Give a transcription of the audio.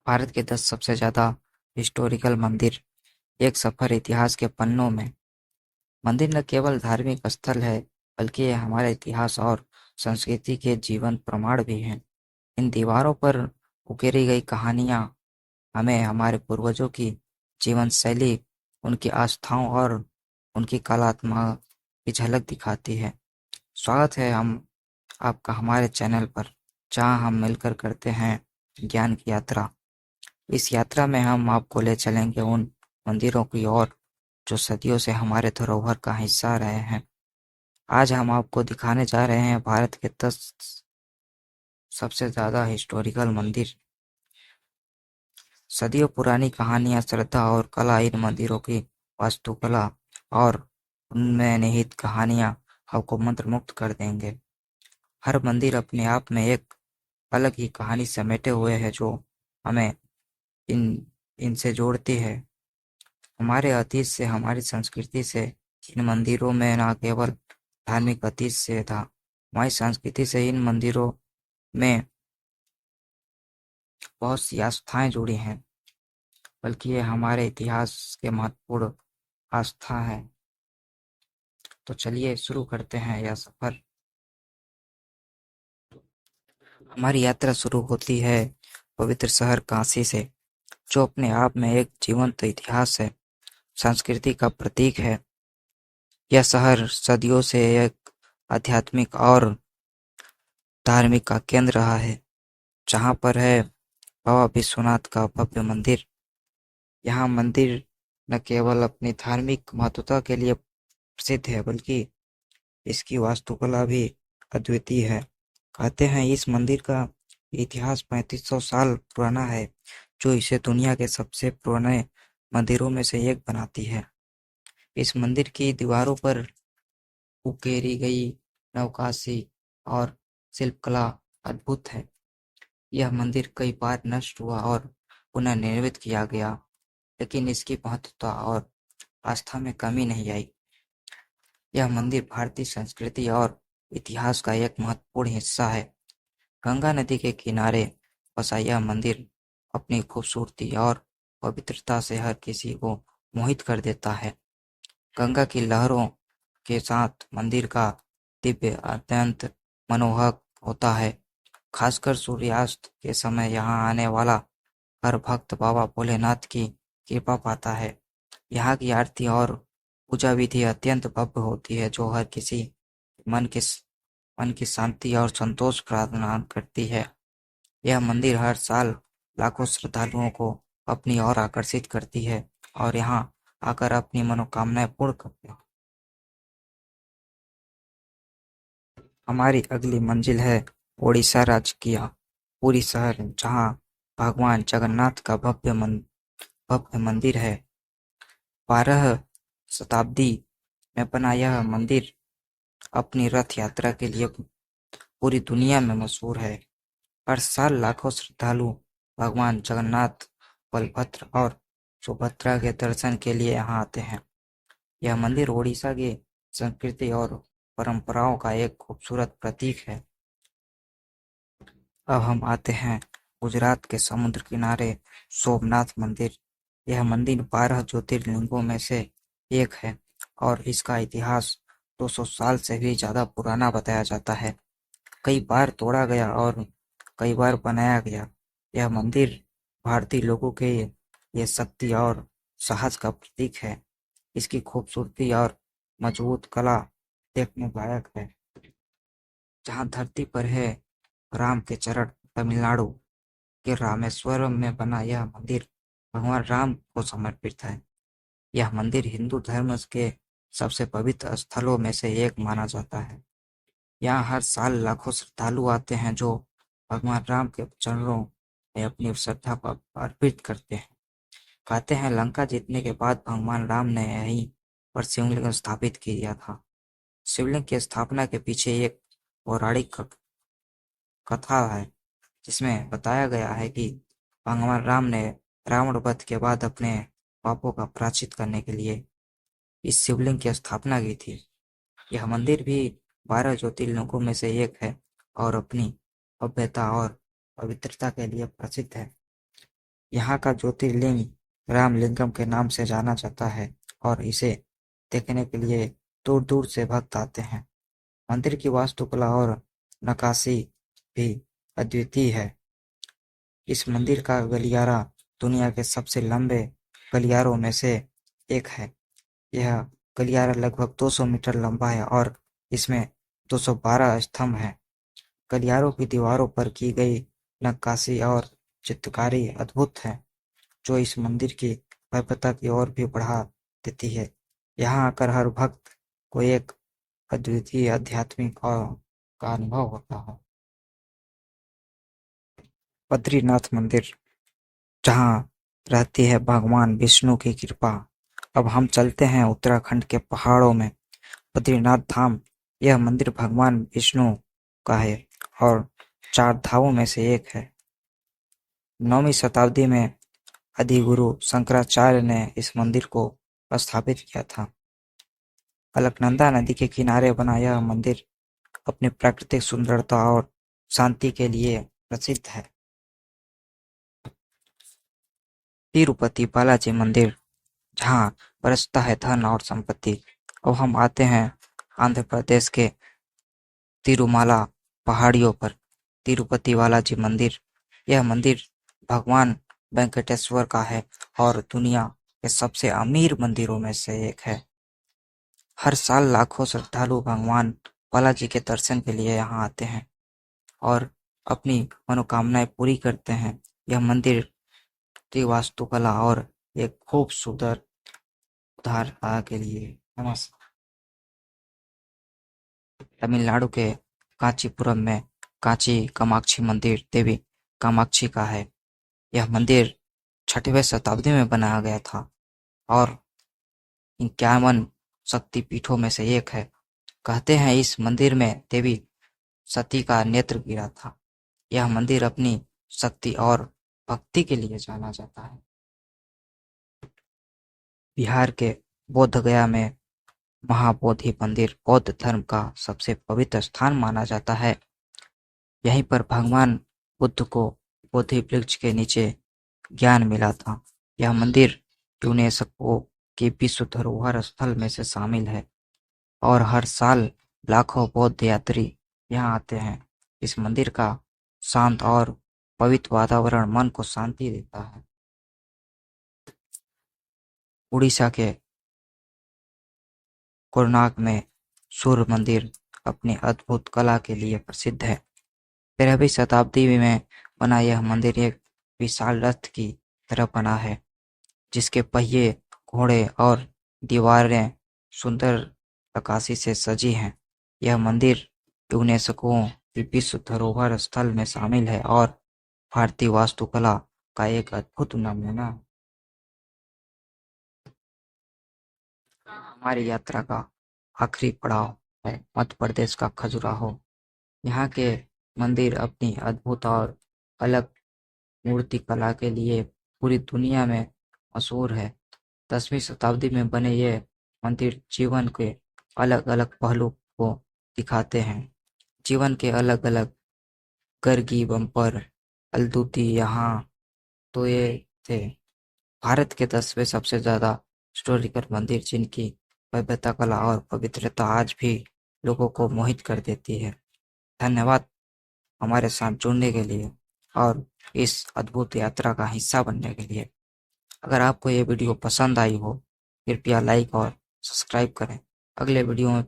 भारत के 10 सबसे ज़्यादा हिस्टोरिकल मंदिर। एक सफर इतिहास के पन्नों में। मंदिर न केवल धार्मिक स्थल है, बल्कि ये हमारे इतिहास और संस्कृति के जीवंत प्रमाण भी हैं। इन दीवारों पर उकेरी गई कहानियाँ हमें हमारे पूर्वजों की जीवन शैली, उनकी आस्थाओं और उनकी कलात्मक की झलक दिखाती है। स्वागत है हम आपका हमारे चैनल पर, जहाँ हम मिलकर करते हैं ज्ञान की यात्रा। इस यात्रा में हम आपको ले चलेंगे उन मंदिरों की ओर जो सदियों से हमारे धरोहर का हिस्सा रहे हैं। आज हम आपको दिखाने जा रहे हैं भारत के 10 सबसे ज्यादा हिस्टोरिकल मंदिर। सदियों पुरानी कहानियां, श्रद्धा और कला इन मंदिरों की वास्तुकला और उनमें निहित कहानियां आपको मंत्रमुग्ध कर देंगे। हर मंदिर अपने आप में एक अलग ही कहानी समेटे हुए है जो हमें इन इनसे जोड़ती है। हमारे अतीत से, हमारी संस्कृति से। इन मंदिरों में न केवल धार्मिक अतीत से था, हमारी संस्कृति से इन मंदिरों में बहुत सी आस्थाएं जुड़ी हैं, बल्कि ये हमारे इतिहास के महत्वपूर्ण आस्था है। तो चलिए शुरू करते हैं यह सफर। हमारी यात्रा शुरू होती है पवित्र शहर काशी से, जो अपने आप में एक जीवंत इतिहास है, संस्कृति का प्रतीक है। यह शहर सदियों से एक आध्यात्मिक और धार्मिक का केंद्र रहा है, जहाँ पर है बाबा विश्वनाथ का भव्य मंदिर। यहाँ मंदिर न केवल अपनी धार्मिक महत्वता के लिए प्रसिद्ध है, बल्कि इसकी वास्तुकला भी अद्वितीय है। कहते हैं इस मंदिर का इतिहास 3500 साल पुराना है, जो इसे दुनिया के सबसे पुराने मंदिरों में से एक बनाती है। इस मंदिर की दीवारों पर उकेरी गई नक्काशी और शिल्पकला अद्भुत है। यह मंदिर कई बार नष्ट हुआ और पुनर्निर्मित किया गया, लेकिन इसकी महत्वता और आस्था में कमी नहीं आई। यह मंदिर भारतीय संस्कृति और इतिहास का एक महत्वपूर्ण हिस्सा है। गंगा नदी के किनारे बसा यह मंदिर अपनी खूबसूरती और पवित्रता से हर किसी को मोहित कर देता है। गंगा की लहरों के साथ मंदिर का दिव्य अत्यंत मनोहर होता है। खासकर सूर्यास्त के समय यहाँ आने वाला हर भक्त बाबा भोलेनाथ की कृपा पाता है। यहाँ की आरती और पूजा विधि अत्यंत भव्य होती है, जो हर किसी मन की मन की शांति और संतोष प्रदान करती है। यह मंदिर हर साल लाखों श्रद्धालुओं को अपनी ओर आकर्षित करती है और यहाँ आकर अपनी मनोकामनाएं पूर्ण करते हैं। हमारी अगली मंजिल है ओडिशा राज्य की पुरी शहर, जहाँ भगवान जगन्नाथ का भव्य मंदिर है। 12 शताब्दी में बना यह मंदिर अपनी रथ यात्रा के लिए पूरी दुनिया में मशहूर है। हर साल लाखों श्रद्धालु भगवान जगन्नाथ, बलभद्र और सुभद्रा के दर्शन के लिए यहाँ आते हैं। यह मंदिर ओडिशा की संस्कृति और परंपराओं का एक खूबसूरत प्रतीक है। अब हम आते हैं गुजरात के समुद्र किनारे सोमनाथ मंदिर। यह मंदिर 12 ज्योतिर्लिंगों में से एक है और इसका इतिहास 200 साल से भी ज्यादा पुराना बताया जाता है। कई बार तोड़ा गया और कई बार बनाया गया, यह मंदिर भारतीय लोगों के ये शक्ति और साहस का प्रतीक है। इसकी खूबसूरती और मजबूत कला देखने लायक है। जहाँ धरती पर है राम के चरण, तमिलनाडु के रामेश्वरम में बना यह मंदिर भगवान राम को समर्पित है। यह मंदिर हिंदू धर्म के सबसे पवित्र स्थलों में से एक माना जाता है। यहाँ हर साल लाखों श्रद्धालु आते हैं जो भगवान राम के चरणों में अपनी श्रद्धा को अर्पित करते हैं। कहते हैं लंका जीतने के बाद भगवान राम ने यहीं पर शिवलिंग स्थापित किया था। शिवलिंग की स्थापना के पीछे एक पौराणिक कथा है, जिसमें बताया गया है कि भगवान राम ने रावण वध के बाद अपने पापों का प्रायश्चित करने के लिए इस शिवलिंग की स्थापना की थी। यह मंदिर भी 12 ज्योतिर्लिंगों में से एक है और अपनी भव्यता और पवित्रता के लिए प्रसिद्ध है। यहाँ का ज्योतिर्लिंग रामलिंगम के नाम से जाना जाता है और इसे देखने के लिए दूर दूर से भक्त आते हैं। मंदिर की वास्तुकला और नक्काशी भी अद्वितीय है। इस मंदिर का गलियारा दुनिया के सबसे लंबे गलियारों में से एक है। यह गलियारा लगभग 200 मीटर लंबा है और इसमें 212 स्तंभ हैं। गलियारों की दीवारों पर की गई नक्काशी और चित्रकारी अद्भुत है, जो इस मंदिर की भव्यता की ओर भी बढ़ा देती है। यहाँ आकर हर भक्त को एक अद्वितीय आध्यात्मिक और का अनुभव होता है। बद्रीनाथ मंदिर, जहाँ रहती है भगवान विष्णु की कृपा। अब हम चलते हैं उत्तराखंड के पहाड़ों में। बद्रीनाथ धाम, यह मंदिर भगवान विष्णु का है और 4 धामों में से एक है। 9वीं शताब्दी में आदिगुरु शंकराचार्य ने इस मंदिर को स्थापित किया था। अलकनंदा नदी के किनारे बना यह मंदिर अपनी प्राकृतिक सुंदरता और शांति के लिए प्रसिद्ध है। तिरुपति बालाजी मंदिर, जहाँ बरसता है धन और संपत्ति। अब हम आते हैं आंध्र प्रदेश के तिरुमाला पहाड़ियों पर। तिरुपति बालाजी मंदिर, यह मंदिर भगवान वेंकटेश्वर का है और दुनिया के सबसे अमीर मंदिरों में से एक है। हर साल लाखों श्रद्धालु भगवान बालाजी के दर्शन के लिए यहाँ आते हैं और अपनी मनोकामनाएं पूरी करते हैं। यह मंदिर की वास्तुकला और एक खूब सुंदर उदारता के लिए फेमस। तमिलनाडु के कांचीपुरम में कांची कामाक्षी मंदिर देवी कामाक्षी का है। यह मंदिर 6वीं शताब्दी में बनाया गया था और 51 शक्तिपीठों में से एक है। कहते हैं इस मंदिर में देवी सती का नेत्र गिरा था। यह मंदिर अपनी शक्ति और भक्ति के लिए जाना जाता है। बिहार के बोधगया में महाबोधि मंदिर बौद्ध धर्म का सबसे पवित्र स्थान माना जाता है। यहीं पर भगवान बुद्ध को बोधि वृक्ष के नीचे ज्ञान मिला था। यह मंदिर यूनेस्को की विश्व धरोहर स्थल में से शामिल है और हर साल लाखों बौद्ध यात्री यहाँ आते हैं। इस मंदिर का शांत और पवित्र वातावरण मन को शांति देता है। उड़ीसा के कोणार्क में सूर्य मंदिर अपनी अद्भुत कला के लिए प्रसिद्ध है। 13वीं शताब्दी में बना यह मंदिर एक विशाल रथ की तरह बना है, जिसके पहिए, घोड़े और दीवारें सुंदर नक्काशी से सजी हैं। यह मंदिर यूनेस्को की विश्व धरोहर स्थल में शामिल है और भारतीय वास्तुकला का एक अद्भुत नमूना है। हमारी यात्रा का आखिरी पड़ाव है मध्य प्रदेश का खजुराहो। यहाँ के मंदिर अपनी अद्भुत और अलग मूर्ति कला के लिए पूरी दुनिया में मशहूर है। 10वीं शताब्दी में बने ये मंदिर जीवन के अलग अलग पहलू को दिखाते हैं। जीवन के अलग अलग गर्गी बम्पर अलदूती यहाँ तो ये थे भारत के 10वें सबसे ज्यादा हिस्टोरिकल मंदिर, जिनकी भव्यता, कला और पवित्रता आज भी लोगों को मोहित कर देती है। धन्यवाद हमारे साथ जुड़ने के लिए और इस अद्भुत यात्रा का हिस्सा बनने के लिए। अगर आपको ये वीडियो पसंद आई हो, कृपया लाइक और सब्सक्राइब करें। अगले वीडियो में